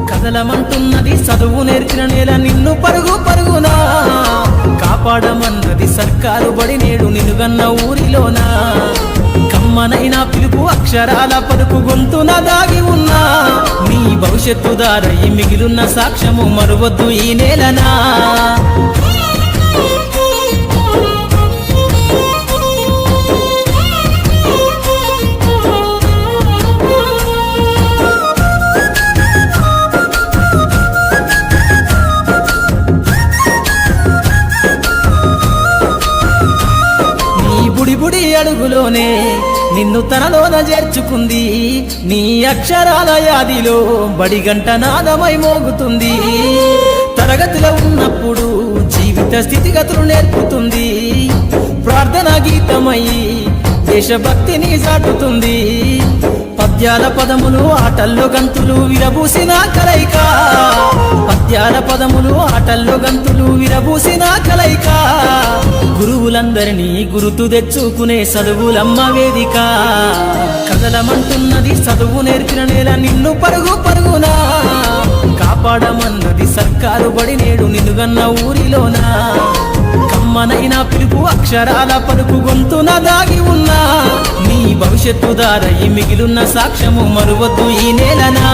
కదలమంటున్నది చదువు నేర్చిన నేల నిన్ను పరుగు పరుగునా కాపాడమన్నది సర్కారు బడి నేడు నిలుగన్న ఊరిలోనా కమ్మనైనా పిలుపు అక్షరాల పలుకు గొంతున దాగి ఉన్నా నీ భవిష్యత్తు దారయి మిగిలున్న సాక్ష్యము మరువద్దు ఈ నేలనా బుడి అడుగులోనే నిన్ను తనలోన చేర్చుకుంది నీ అక్షరాల యాదిలో బడిగంట నాదమై మోగుతుంది తరగతిలో ఉన్నప్పుడు జీవిత స్థితిగతులు నేర్పుతుంది ప్రార్థన గీతమై దేశభక్తిని చాటుతుంది పద్యాల పదములు ఆటల్లో గంతులు విరబూసిన కలయిక పద్యాల పదములు ఆటల్లో గంతులు విరబూసిన కలయిక గురువులందరినీ గురుతు తెచ్చుకునే చదువులమ్మ వేదిక కదలమంటున్నది చదువు నేర్చిన నేల నిన్ను పరుగు పరుగునా కాపాడమన్నది సర్కారు బడి నేడు నిలుగన్న ఊరిలోనా కమ్మనైనా పిలుపు అక్షరాల పలుకు గొంతున దాగి ఉన్నా నీ భవిష్యత్తు దారయి మిగిలున్న సాక్ష్యము మరువద్దు ఈ నేలనా